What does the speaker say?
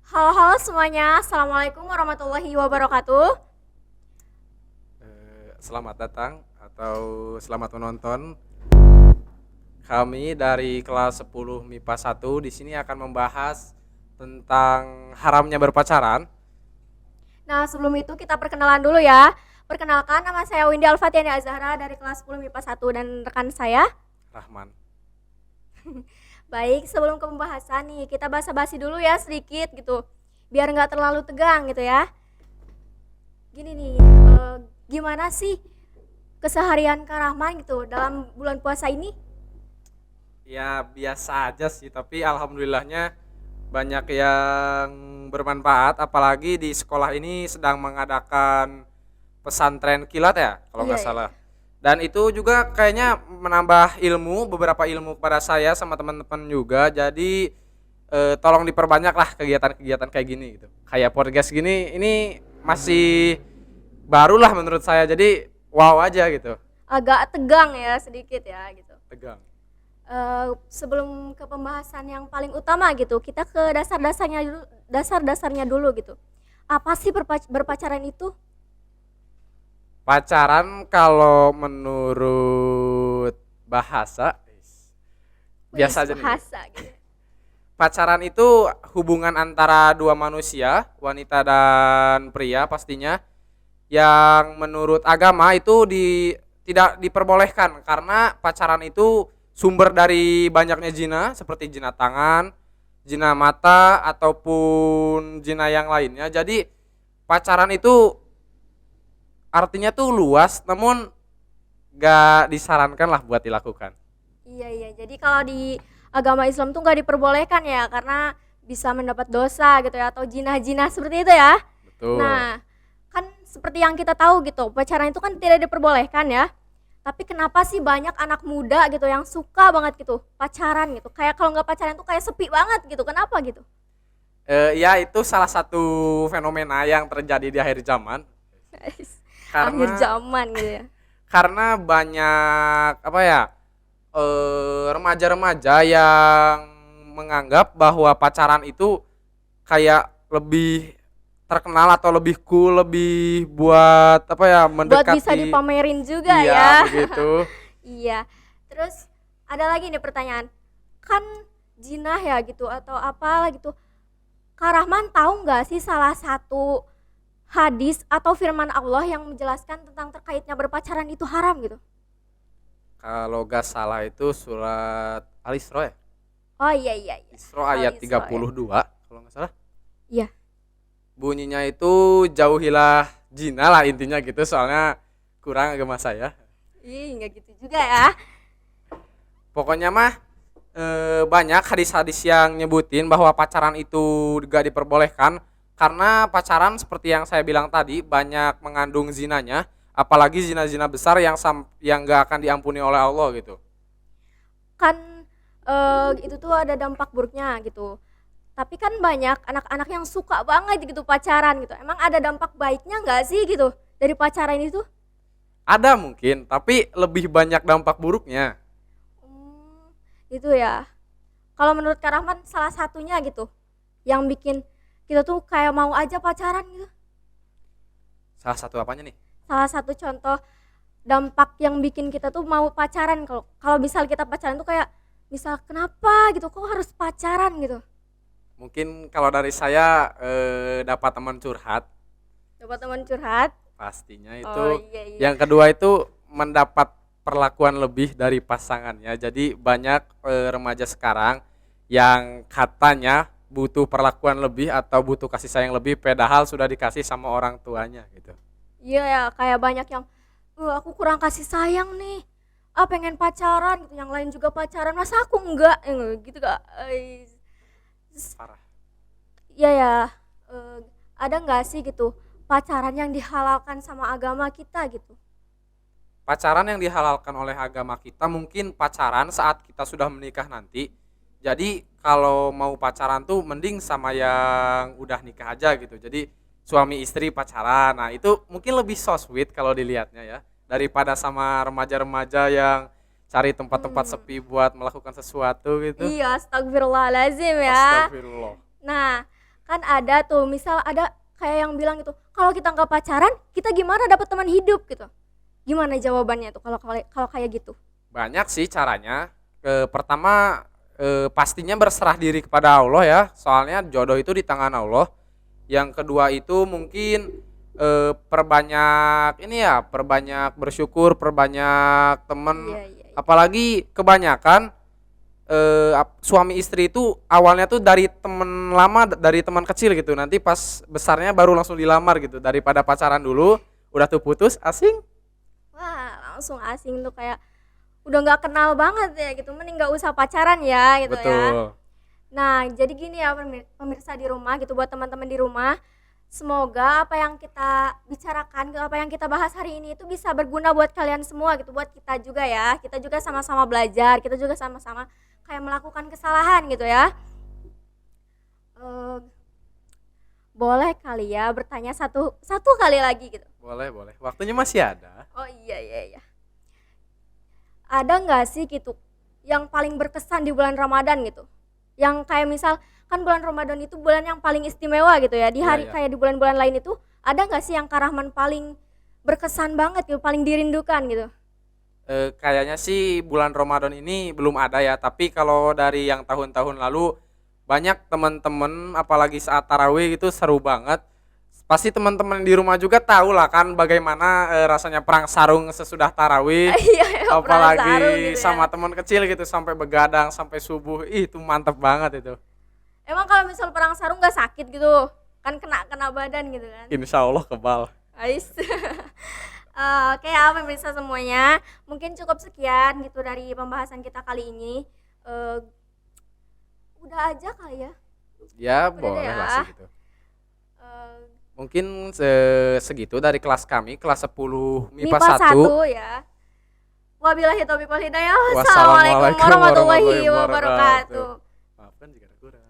Halo semuanya, Assalamualaikum warahmatullahi wabarakatuh. Selamat datang atau selamat menonton. Kami dari kelas 10 MIPA 1 di sini akan membahas tentang haramnya berpacaran. Nah sebelum itu kita perkenalan dulu ya. Perkenalkan, nama saya Windy Alfatiani Azahra dari kelas 10 MIPA 1 dan rekan saya. Rahman. Baik, sebelum ke pembahasan nih, kita basa-basi dulu ya sedikit gitu. Biar nggak terlalu tegang gitu ya. Gini nih, gimana sih keseharian Kak Rahman gitu dalam bulan puasa ini? Ya biasa aja sih, tapi alhamdulillahnya banyak yang bermanfaat, apalagi di sekolah ini sedang mengadakan pesantren kilat ya kalau Iya, nggak iya, salah. iya. Dan itu juga kayaknya menambah ilmu, beberapa ilmu kepada saya sama teman-teman juga. Jadi tolong diperbanyak lah kegiatan-kegiatan kayak gini gitu. Kayak podcast gini, ini masih barulah menurut saya. Jadi wow aja gitu. Agak tegang ya sedikit ya gitu. Tegang. Sebelum ke pembahasan yang paling utama gitu, kita ke dasar-dasarnya dulu gitu. Apa sih berpacaran itu? Pacaran kalau menurut bahasa Wis biasa aja nih. bahasa gitu. Pacaran itu hubungan antara dua manusia, wanita dan pria pastinya, yang menurut agama itu tidak diperbolehkan karena pacaran itu sumber dari banyaknya zina seperti zina tangan, zina mata ataupun zina yang lainnya. Jadi pacaran itu artinya tuh luas, namun gak disarankan lah buat dilakukan. Iya iya. Jadi kalau di agama Islam tuh nggak diperbolehkan ya karena bisa mendapat dosa gitu ya atau jinah-jinah seperti itu ya. Betul. Nah, kan seperti yang kita tahu gitu, pacaran itu kan tidak diperbolehkan ya. Tapi kenapa sih banyak anak muda gitu yang suka banget gitu pacaran gitu? Kayak kalau nggak pacaran tuh kayak sepi banget gitu. Kenapa gitu? Ya itu salah satu fenomena yang terjadi di akhir zaman Akhir karena zaman gitu ya. karena banyak apa ya, remaja-remaja yang menganggap bahwa pacaran itu kayak lebih terkenal atau lebih cool, lebih buat apa ya, Buat bisa mendekati. dipamerin juga Iya ya. begitu. Iya. Terus ada lagi nih pertanyaan. Kan jinah ya gitu atau apalah gitu. Kak Rahman tahu nggak sih salah satu hadis atau firman Allah yang menjelaskan tentang terkaitnya berpacaran itu haram gitu? Kalau gak salah itu surat Al-Isra ya. Oh iya iya iya. Isra ayat Al-Isra ya. 32 kalau nggak salah. Iya. Bunyinya itu jauhilah zina lah intinya gitu, soalnya kurang agama saya. Ih, nggak gitu juga ya. Pokoknya mah banyak hadis-hadis yang nyebutin bahwa pacaran itu gak diperbolehkan karena pacaran seperti yang saya bilang tadi banyak mengandung zinanya, apalagi zina-zina besar yang gak akan diampuni oleh Allah gitu. Kan itu tuh ada dampak buruknya gitu. Tapi kan banyak anak-anak yang suka banget gitu pacaran gitu. Emang ada dampak baiknya nggak sih gitu dari pacaran itu? Ada mungkin, tapi lebih banyak dampak buruknya. Hmm, itu ya. Kalau menurut Kak Rahman salah satunya gitu yang bikin kita tuh kayak mau aja pacaran gitu. Salah satu apanya nih? Salah satu contoh dampak yang bikin kita tuh mau pacaran, kalau kalau misal kita pacaran tuh kayak misal kenapa gitu kok harus pacaran gitu. Mungkin kalau dari saya dapat teman curhat Dapat teman curhat. pastinya Oh itu. iya iya. Yang kedua itu mendapat perlakuan lebih dari pasangannya. Jadi banyak remaja sekarang yang katanya butuh perlakuan lebih atau butuh kasih sayang lebih padahal sudah dikasih sama orang tuanya gitu. Iya ya, kayak banyak yang aku kurang kasih sayang nih. Ah pengen pacaran gitu, yang lain juga pacaran, masa aku enggak? Gitu Kak. Parah. Iya ya. eh, ada nggak sih gitu pacaran yang dihalalkan sama agama kita gitu? Pacaran yang dihalalkan oleh agama kita mungkin pacaran saat kita sudah menikah nanti. Jadi kalau mau pacaran tuh mending sama yang udah nikah aja gitu. Jadi suami istri pacaran. Nah, itu mungkin lebih so sweet kalau dilihatnya ya, daripada sama remaja-remaja yang cari tempat-tempat Hmm. sepi buat melakukan sesuatu gitu. Iya, astagfirullahalazim ya. Astagfirullah. Nah, Kan ada tuh, misal ada kayak yang bilang gitu, kalau kita nggak pacaran, kita gimana dapat teman hidup gitu. Gimana jawabannya tuh kalau kayak gitu? Banyak sih caranya. Pertama, pastinya berserah diri kepada Allah ya. Soalnya jodoh itu di tangan Allah. Yang kedua itu mungkin perbanyak ini ya, perbanyak bersyukur, perbanyak temen. Iya, iya, iya. Apalagi kebanyakan suami istri itu awalnya tuh dari temen lama, dari teman kecil gitu. Nanti pas besarnya baru langsung dilamar gitu. Daripada pacaran dulu, udah tuh putus, asing. Wah, langsung asing tuh kayak udah nggak kenal banget ya gitu. Mending nggak usah pacaran ya gitu ya. Betul. Nah, jadi gini ya pemirsa di rumah gitu, buat teman-teman di rumah, semoga apa yang kita bicarakan, apa yang kita bahas hari ini itu bisa berguna buat kalian semua gitu, buat kita juga ya. Kita juga sama-sama belajar, kita juga sama-sama kayak melakukan kesalahan gitu ya. Eh, boleh kali ya bertanya satu satu kali lagi gitu. Boleh, boleh. Waktunya masih ada. Oh iya iya iya. Ada nggak sih gitu yang paling berkesan di bulan Ramadan gitu? Yang kayak misal kan bulan Ramadan itu bulan yang paling istimewa gitu ya. Di Iya, hari iya. kayak di bulan-bulan lain itu ada nggak sih yang Kak Rahman paling berkesan banget gitu, paling dirindukan gitu? Kayaknya sih bulan Ramadan ini belum ada ya, tapi kalau dari yang tahun-tahun lalu banyak teman-teman apalagi saat tarawih itu seru banget. Pasti teman-teman di rumah juga tahu lah kan bagaimana rasanya perang sarung sesudah tarawih, Iya, ya, perang apalagi sarung gitu ya. sama teman kecil gitu sampai begadang sampai subuh. Ih, itu mantep banget itu. Emang kalau misal perang sarung nggak sakit gitu? Kan kena kena badan gitu kan? Insya Allah kebal. Ais. Oke ya pemirsa semuanya, mungkin cukup sekian gitu dari pembahasan kita kali ini. Eh, udah aja kali ya. Ya, Udah deh boleh lah ya. segitu. Eh, Mungkin segitu dari kelas kami, kelas 10 MIPA MIPA 1. 1 ya. Wabillahi taufiq wal hidayah. Wassalamualaikum Wassalamualaikum warahmatullahi warahmatullahi wabarakatuh. wabarakatuh. Maafkan jika ada kurang.